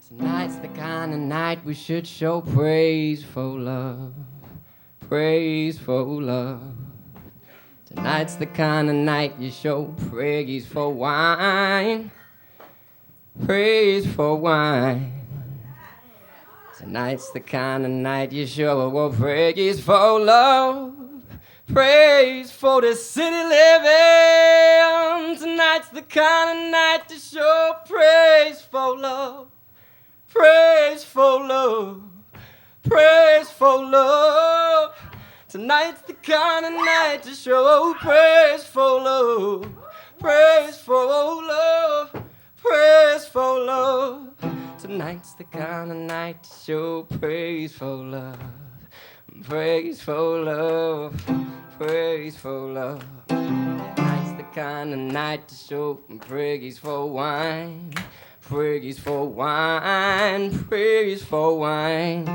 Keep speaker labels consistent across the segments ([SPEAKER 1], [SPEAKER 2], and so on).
[SPEAKER 1] Tonight's the kind of night we should show praise for love, praise for love. Tonight's the kind of night you show praise for wine, praise for wine. Tonight's the kind of night you show praise for love, praise for the city living. Tonight's the kind of night to show praise for love, praise for love, praise for love. Tonight's the kind of night to show praise for love, praise for love, praise for love. Tonight's the kind of night to show praise for love, praise for love, praise for love. Tonight's the kind of night to show praise for wine, praise for wine, praise for wine.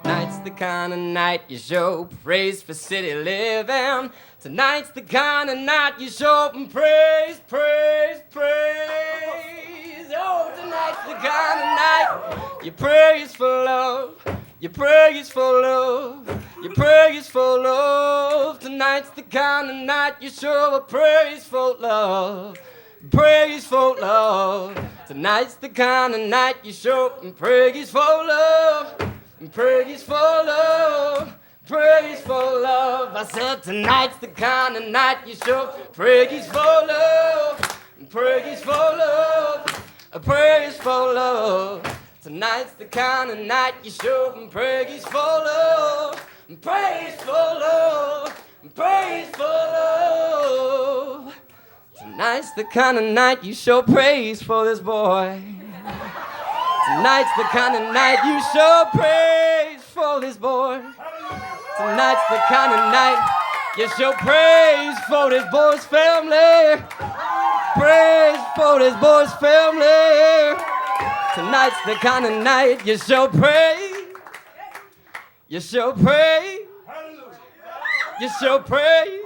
[SPEAKER 1] Tonight's the kind of night you show praise for city living. Tonight's the kind of night you show praise, praise, praise. Oh, tonight's the kind of night you praise for love, you praise for love, you praise for love. Tonight's the kind of night you show a praise for love, praise for love. Tonight's the kind of night you show praise for love, praise for love, praise for love. I said tonight's the kind of night you show praise for love, praise for love, praise for love. Tonight's the kind of night you show praise for love, praise for love, praise for love. Tonight's the kind of night you show praise for this boy. Tonight's the kind of night you show praise for this boy. Tonight's the kind of night you show praise for this boy's family. Praise for this boy's family. Tonight's the kind of night you show praise. You show praise. You show praise.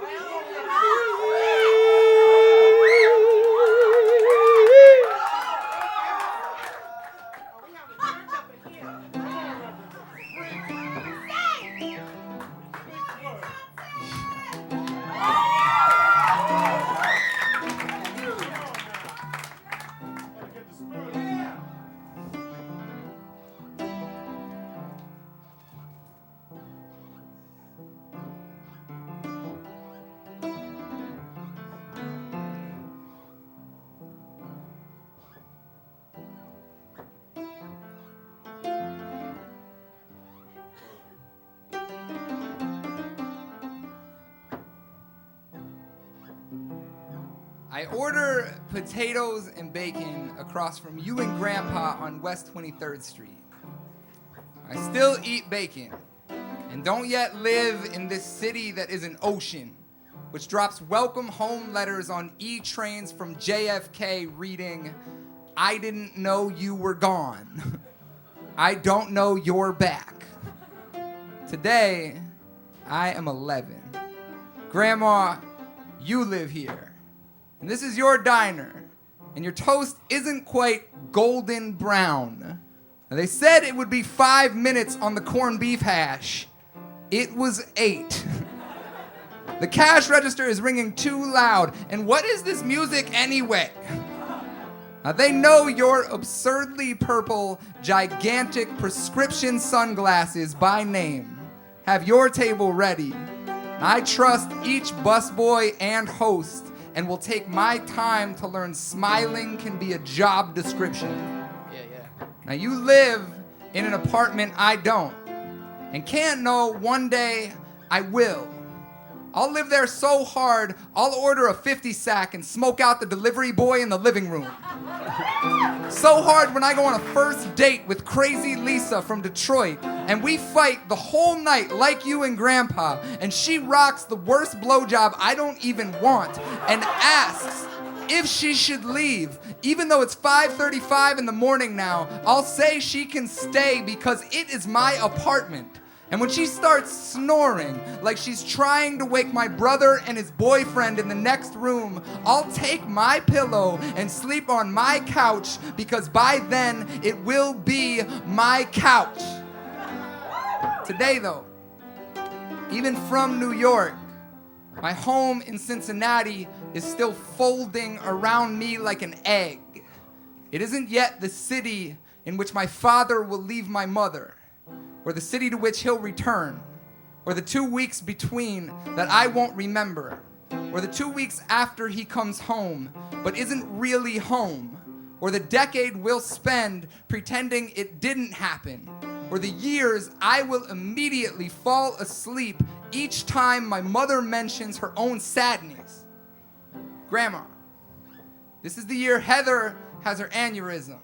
[SPEAKER 2] I order potatoes and bacon across from you and Grandpa on West 23rd Street. I still eat bacon and don't yet live in this city that is an ocean, which drops welcome home letters on E-trains from JFK reading, "I didn't know you were gone. I don't know you're back." Today, I am 11. Grandma, you live here. And this is your diner, and your toast isn't quite golden brown. Now, they said it would be 5 minutes on the corned beef hash. It was 8. The cash register is ringing too loud, and what is this music anyway? Now, they know your absurdly purple, gigantic prescription sunglasses by name. Have your table ready. I trust each busboy and host and will take my time to learn smiling can be a job description.
[SPEAKER 1] Yeah.
[SPEAKER 2] Now you live in an apartment I don't, and can't know one day I will. I'll live there so hard, I'll order a 50 sack and smoke out the delivery boy in the living room. So hard when I go on a first date with crazy Lisa from Detroit, and we fight the whole night like you and Grandpa, and she rocks the worst blowjob I don't even want, and asks if she should leave. Even though it's 5:35 in the morning now, I'll say she can stay because it is my apartment. And when she starts snoring like she's trying to wake my brother and his boyfriend in the next room, I'll take my pillow and sleep on my couch, because by then it will be my couch. Today though, even from New York, my home in Cincinnati is still folding around me like an egg. It isn't yet the city in which my father will leave my mother, or the city to which he'll return, or the 2 weeks between that I won't remember, or the 2 weeks after he comes home but isn't really home, or the decade we'll spend pretending it didn't happen, or the years I will immediately fall asleep each time my mother mentions her own sadness. Grandma, this is the year Heather has her aneurysm.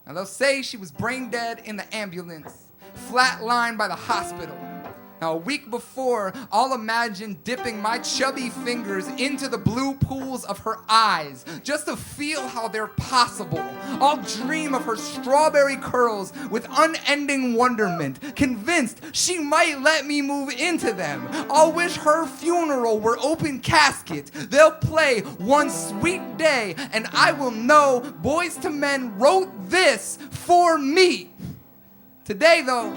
[SPEAKER 2] Now they'll say she was brain dead in the ambulance, flatlined by the hospital. Now a week before, I'll imagine dipping my chubby fingers into the blue pools of her eyes just to feel how they're possible. I'll dream of her strawberry curls with unending wonderment, convinced she might let me move into them. I'll wish her funeral were open casket. They'll play One Sweet Day, and I will know Boys to Men wrote this for me. Today though,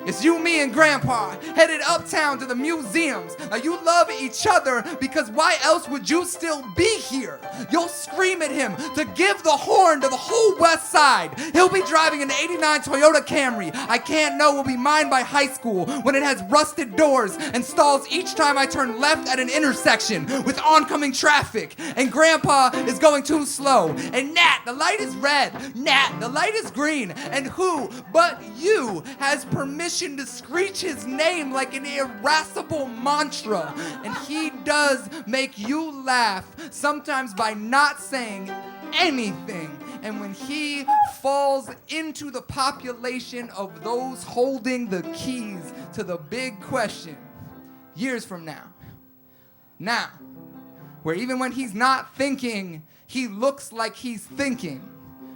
[SPEAKER 2] it's you, me, and Grandpa headed uptown to the museums. Now you love each other because why else would you still be here? You'll scream at him to give the horn to the whole West Side. He'll be driving an '89 Toyota Camry I can't know will be mine by high school, when it has rusted doors and stalls each time I turn left at an intersection with oncoming traffic. And Grandpa is going too slow. And Nat, the light is red. Nat, the light is green. And who but you has permission to screech his name like an irascible mantra? And he does make you laugh, sometimes by not saying anything. And when he falls into the population of those holding the keys to the big question, years from now, where even when he's not thinking, he looks like he's thinking.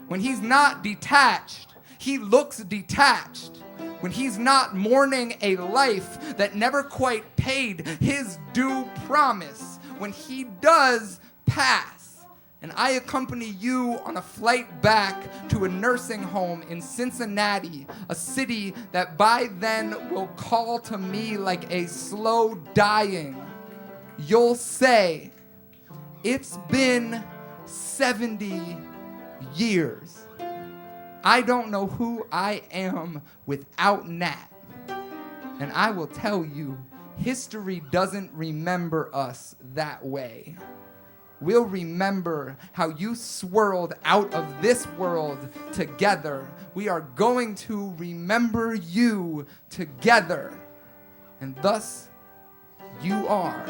[SPEAKER 2] When he's not detached, he looks detached. When he's not mourning a life that never quite paid his due promise. When he does pass, and I accompany you on a flight back to a nursing home in Cincinnati, a city that by then will call to me like a slow dying, you'll say, it's been 70 years. I don't know who I am without Nat. And I will tell you, history doesn't remember us that way. We'll remember how you swirled out of this world together. We are going to remember you together. And thus, you are.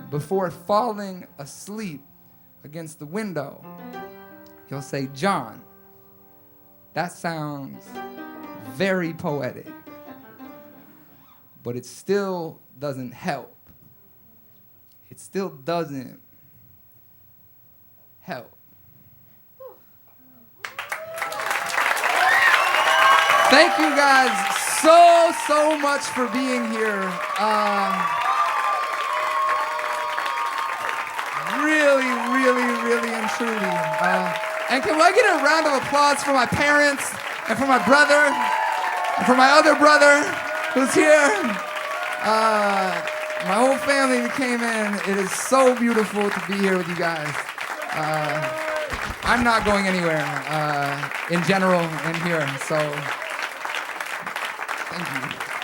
[SPEAKER 2] Before falling asleep against the window, you'll say, John, that sounds very poetic, but it still doesn't help. It still doesn't help. Thank you guys so much for being here. Really and truly. And can I get a round of applause for my parents and for my brother and for my other brother who's here? My whole family that came in. It is so beautiful to be here with you guys. I'm not going anywhere in general in here, so thank you.